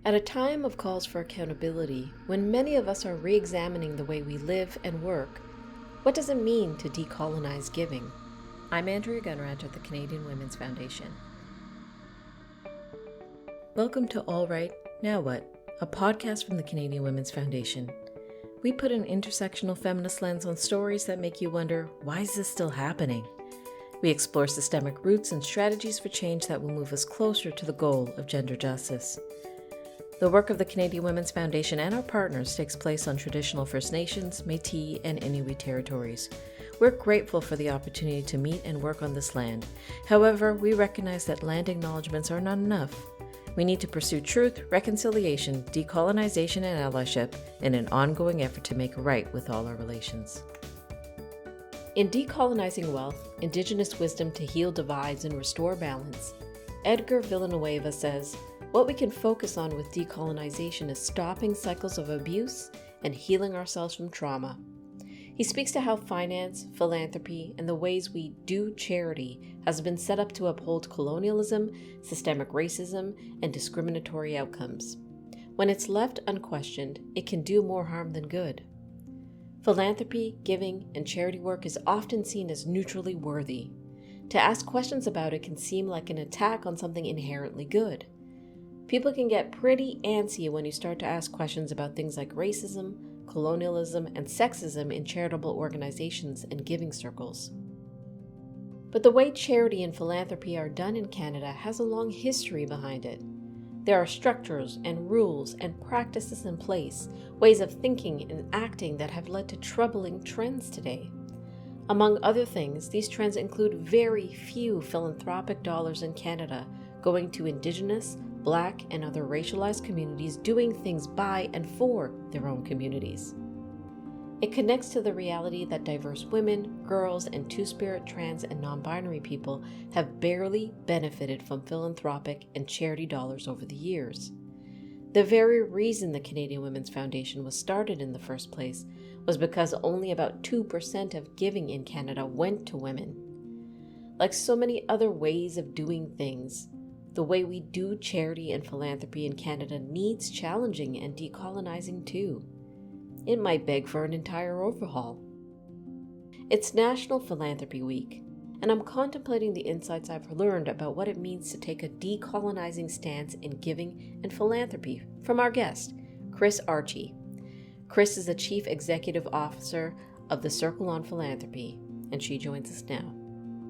At a time of calls for accountability, when many of us are re-examining the way we live and work, what does it mean to decolonize giving? I'm Andrea Gunrant of the Canadian Women's Foundation. Welcome to All Right, Now What? A podcast from the Canadian Women's Foundation. We put an intersectional feminist lens on stories that make you wonder, why is this still happening? We explore systemic roots and strategies for change that will move us closer to the goal of gender justice. The work of the Canadian Women's Foundation and our partners takes place on traditional First Nations, Métis, and Inuit territories. We're grateful for the opportunity to meet and work on this land. However, we recognize that land acknowledgements are not enough. We need to pursue truth, reconciliation, decolonization, and allyship in an ongoing effort to make right with all our relations. In Decolonizing Wealth, Indigenous Wisdom to Heal Divides and Restore Balance, Edgar Villanueva says, what we can focus on with decolonization is stopping cycles of abuse and healing ourselves from trauma. He speaks to how finance, philanthropy, and the ways we do charity has been set up to uphold colonialism, systemic racism, and discriminatory outcomes. When it's left unquestioned, it can do more harm than good. Philanthropy, giving, and charity work is often seen as neutrally worthy. To ask questions about it can seem like an attack on something inherently good. People can get pretty antsy when you start to ask questions about things like racism, colonialism, and sexism in charitable organizations and giving circles. But the way charity and philanthropy are done in Canada has a long history behind it. There are structures and rules and practices in place, ways of thinking and acting that have led to troubling trends today. Among other things, these trends include very few philanthropic dollars in Canada going to Indigenous, Black, and other racialized communities doing things by and for their own communities. It connects to the reality that diverse women, girls, and two-spirit, trans, and non-binary people have barely benefited from philanthropic and charity dollars over the years. The very reason the Canadian Women's Foundation was started in the first place was because only about 2% of giving in Canada went to women. Like so many other ways of doing things, the way we do charity and philanthropy in Canada needs challenging and decolonizing too. It might beg for an entire overhaul. It's National Philanthropy Week, and I'm contemplating the insights I've learned about what it means to take a decolonizing stance in giving and philanthropy from our guest, Kris Archie. Kris is the Chief Executive Officer of the Circle on Philanthropy, and she joins us now.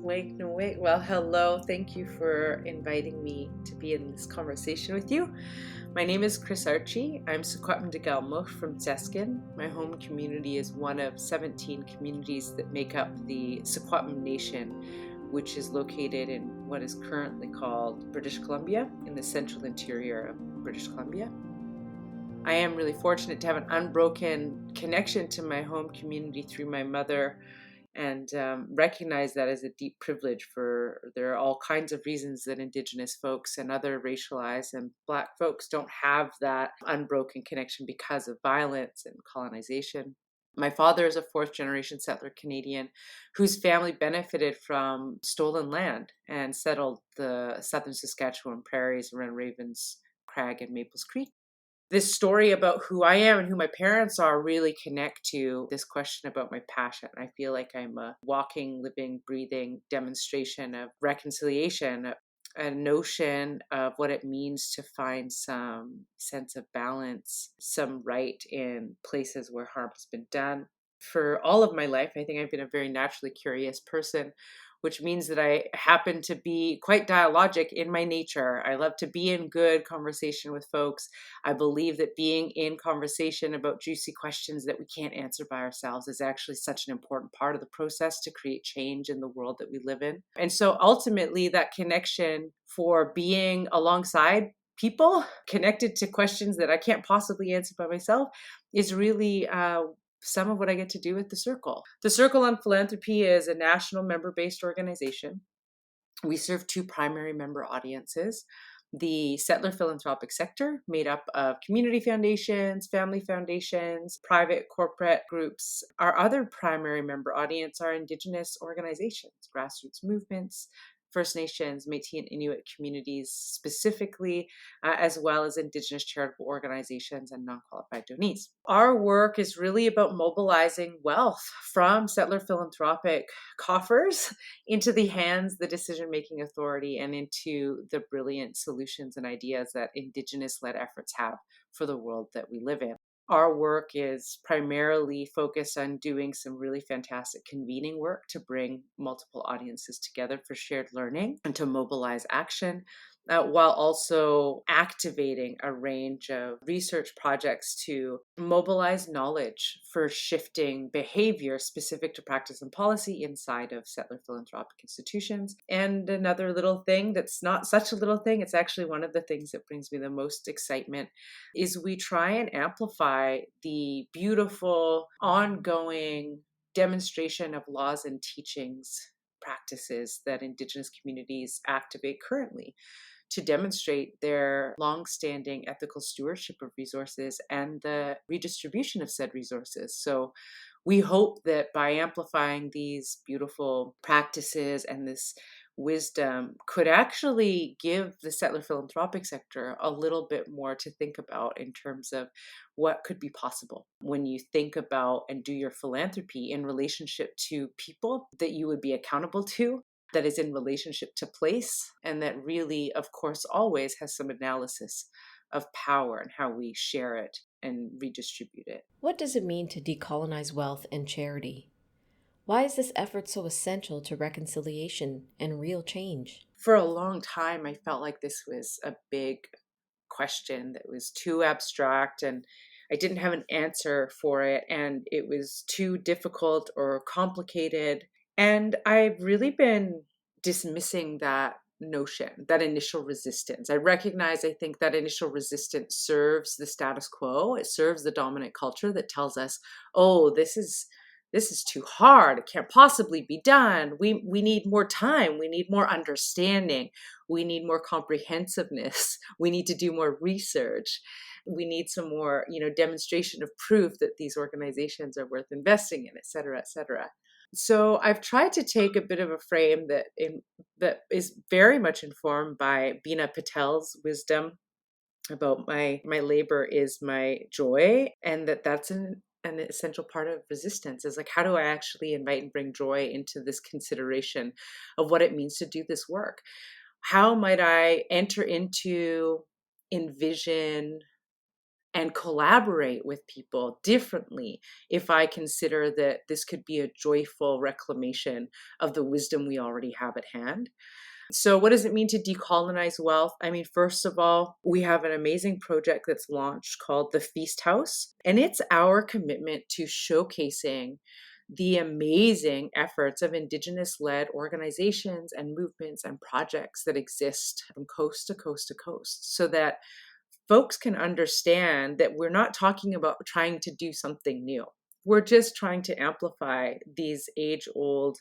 Wait. Well, hello. Thank you for inviting me to be in this conversation with you. My name is Kris Archie. I'm Secwepemc Degelmo from Zeskin. My home community is one of 17 communities that make up the Secwepemc Nation, which is located in what is currently called British Columbia, in the central interior of British Columbia. I am really fortunate to have an unbroken connection to my home community through my mother, and recognize that as a deep privilege. There are all kinds of reasons that Indigenous folks and other racialized and Black folks don't have that unbroken connection because of violence and colonization. My father is a fourth generation settler Canadian whose family benefited from stolen land and settled the southern Saskatchewan prairies around Ravens Crag and Maples Creek. This story about who I am and who my parents are really connect to this question about my passion. I feel like I'm a walking, living, breathing demonstration of reconciliation, a notion of what it means to find some sense of balance, some right in places where harm has been done. For all of my life, I think I've been a very naturally curious person, which means that I happen to be quite dialogic in my nature. I love to be in good conversation with folks. I believe that being in conversation about juicy questions that we can't answer by ourselves is actually such an important part of the process to create change in the world that we live in. And so ultimately, that connection for being alongside people connected to questions that I can't possibly answer by myself is really some of what I get to do with the Circle. The Circle on Philanthropy is a national member-based organization. We serve two primary member audiences. The settler philanthropic sector, made up of community foundations, family foundations, private corporate groups. Our other primary member audience are Indigenous organizations, grassroots movements, First Nations, Métis and Inuit communities specifically, as well as Indigenous charitable organizations and non-qualified donees. Our work is really about mobilizing wealth from settler philanthropic coffers into the hands, the decision-making authority, and into the brilliant solutions and ideas that Indigenous-led efforts have for the world that we live in. Our work is primarily focused on doing some really fantastic convening work to bring multiple audiences together for shared learning and to mobilize action, while also activating a range of research projects to mobilize knowledge for shifting behavior specific to practice and policy inside of settler philanthropic institutions. And another little thing that's not such a little thing, it's actually one of the things that brings me the most excitement, is we try and amplify the beautiful, ongoing demonstration of laws and teachings practices that Indigenous communities activate currently to demonstrate their long-standing ethical stewardship of resources and the redistribution of said resources. So we hope that by amplifying these beautiful practices and this wisdom could actually give the settler philanthropic sector a little bit more to think about in terms of what could be possible when you think about and do your philanthropy in relationship to people that you would be accountable to, that is in relationship to place, and that really, of course, always has some analysis of power and how we share it and redistribute it. What does it mean to decolonize wealth and charity? Why is this effort so essential to reconciliation and real change? For a long time, I felt like this was a big question that was too abstract and I didn't have an answer for it, and it was too difficult or complicated. And I've really been dismissing that notion, that initial resistance. I recognize, I think that initial resistance serves the status quo. It serves the dominant culture that tells us, oh, this is too hard. It can't possibly be done. We need more time. We need more understanding. We need more comprehensiveness. We need to do more research. We need some more, demonstration of proof that these organizations are worth investing in, et cetera, et cetera. So I've tried to take a bit of a frame that is very much informed by Bina Patel's wisdom about my labor is my joy, and that's an essential part of resistance, is like, how do I actually invite and bring joy into this consideration of what it means to do this work? How might I enter into, envision, and collaborate with people differently if I consider that this could be a joyful reclamation of the wisdom we already have at hand? So what does it mean to decolonize wealth? I mean, first of all, we have an amazing project that's launched called the Feast House, and it's our commitment to showcasing the amazing efforts of Indigenous-led organizations and movements and projects that exist from coast to coast to coast, so that folks can understand that we're not talking about trying to do something new. We're just trying to amplify these age-old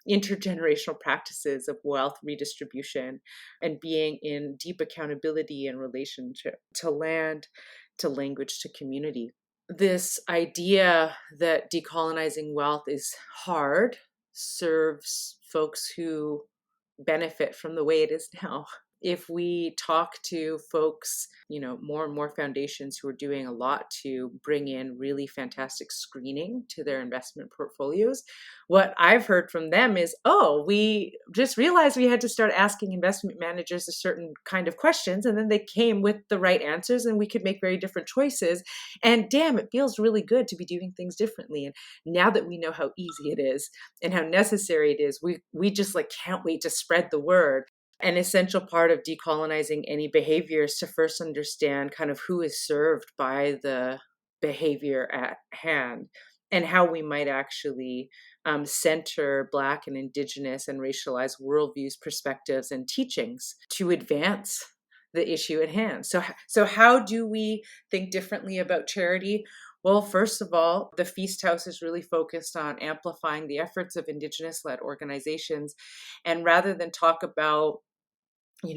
intergenerational practices of wealth redistribution and being in deep accountability and relationship to land, to language, to community. This idea that decolonizing wealth is hard serves folks who benefit from the way it is now. If we talk to folks, more and more foundations who are doing a lot to bring in really fantastic screening to their investment portfolios, what I've heard from them is, oh, we just realized we had to start asking investment managers a certain kind of questions, and then they came with the right answers and we could make very different choices. And damn, it feels really good to be doing things differently. And now that we know how easy it is and how necessary it is, we just can't wait to spread the word. An essential part of decolonizing any behavior is to first understand kind of who is served by the behavior at hand and how we might actually center Black and Indigenous and racialized worldviews, perspectives, and teachings to advance the issue at hand. So how do we think differently about charity? Well, first of all, the Feast House is really focused on amplifying the efforts of Indigenous-led organizations. And rather than talk about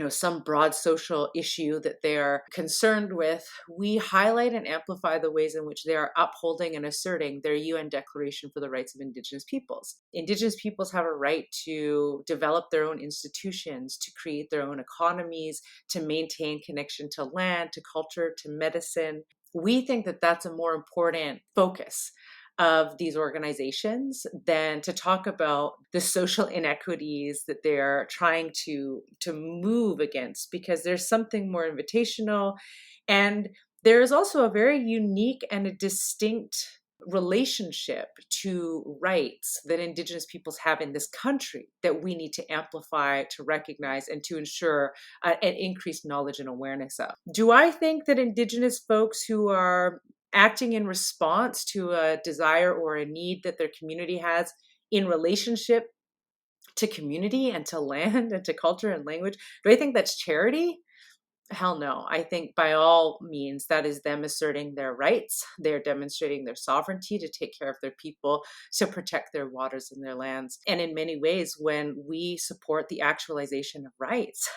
some broad social issue that they're concerned with, we highlight and amplify the ways in which they are upholding and asserting their UN Declaration for the Rights of Indigenous Peoples. Indigenous peoples have a right to develop their own institutions, to create their own economies, to maintain connection to land, to culture, to medicine. We think that that's a more important focus of these organizations than to talk about the social inequities that they're trying to move against, because there's something more invitational, and there is also a very unique and a distinct relationship to rights that Indigenous peoples have in this country that we need to amplify, to recognize, and to ensure an increased knowledge and awareness of. Do I think that Indigenous folks who are acting in response to a desire or a need that their community has in relationship to community and to land and to culture and language, do I think that's charity? Hell no. I think by all means, that is them asserting their rights. They're demonstrating their sovereignty to take care of their people, to protect their waters and their lands. And in many ways, when we support the actualization of rights,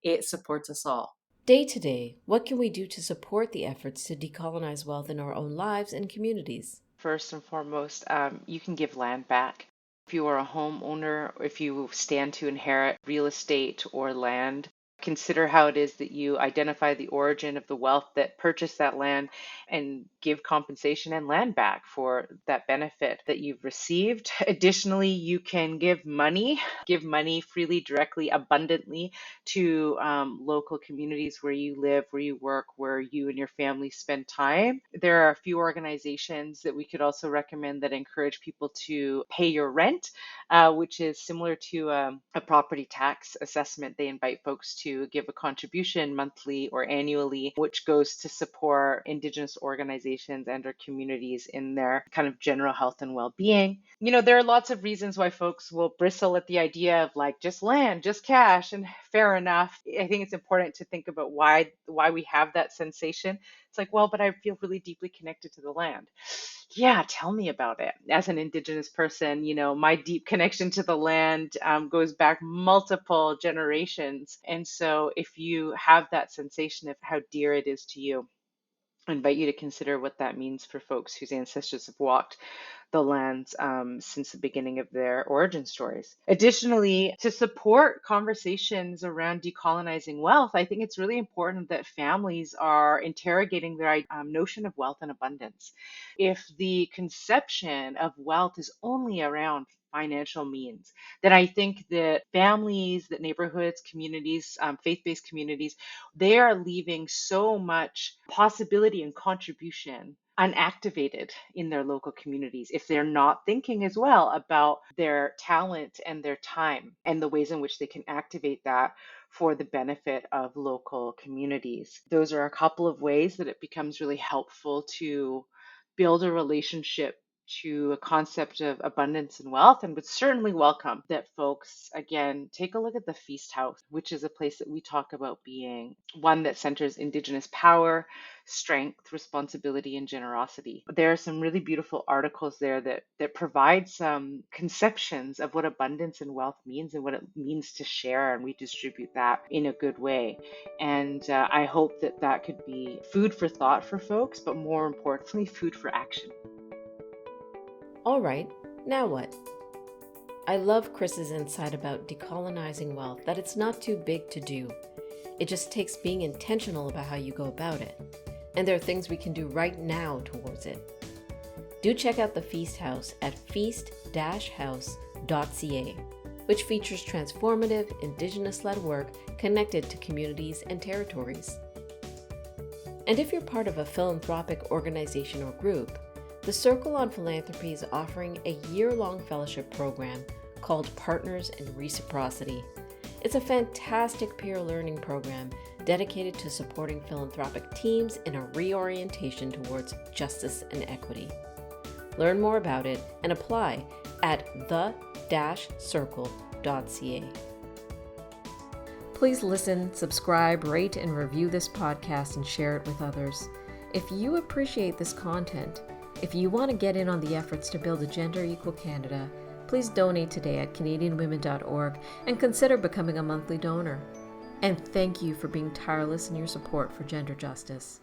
it supports us all. Day to day, what can we do to support the efforts to decolonize wealth in our own lives and communities? First and foremost, you can give land back. If you are a homeowner, or if you stand to inherit real estate or land, consider how it is that you identify the origin of the wealth that purchased that land and give compensation and land back for that benefit that you've received. Additionally, you can give money freely, directly, abundantly to local communities where you live, where you work, where you and your family spend time. There are a few organizations that we could also recommend that encourage people to pay your rent, which is similar to a property tax assessment. They invite folks to give a contribution monthly or annually, which goes to support Indigenous organizations and our communities in their kind of general health and well-being. There are lots of reasons why folks will bristle at the idea of like just land, just cash, and fair enough. I think it's important to think about why we have that sensation. It's like, well, but I feel really deeply connected to the land. Yeah, tell me about it. As an Indigenous person, my deep connection to the land goes back multiple generations. And so if you have that sensation of how dear it is to you, I invite you to consider what that means for folks whose ancestors have walked the lands since the beginning of their origin stories. Additionally, to support conversations around decolonizing wealth, I think it's really important that families are interrogating their notion of wealth and abundance. If the conception of wealth is only around financial means, then I think that families, that neighborhoods, communities, faith-based communities, they are leaving so much possibility and contribution unactivated in their local communities if they're not thinking as well about their talent and their time and the ways in which they can activate that for the benefit of local communities. Those are a couple of ways that it becomes really helpful to build a relationship to a concept of abundance and wealth, and would certainly welcome that folks, again, take a look at the Feast House, which is a place that we talk about being one that centers Indigenous power, strength, responsibility, and generosity. There are some really beautiful articles there that provide some conceptions of what abundance and wealth means and what it means to share and redistribute that in a good way. And I hope that could be food for thought for folks, but more importantly, food for action. All right, now what? I love Kris's insight about decolonizing wealth, that it's not too big to do. It just takes being intentional about how you go about it. And there are things we can do right now towards it. Do check out the Feast House at feast-house.ca, which features transformative, Indigenous-led work connected to communities and territories. And if you're part of a philanthropic organization or group, the Circle on Philanthropy is offering a year-long fellowship program called Partners in Reciprocity. It's a fantastic peer learning program dedicated to supporting philanthropic teams in a reorientation towards justice and equity. Learn more about it and apply at the-circle.ca. Please listen, subscribe, rate, and review this podcast and share it with others. If you appreciate this content, if you want to get in on the efforts to build a gender-equal Canada, please donate today at canadianwomen.org and consider becoming a monthly donor. And thank you for being tireless in your support for gender justice.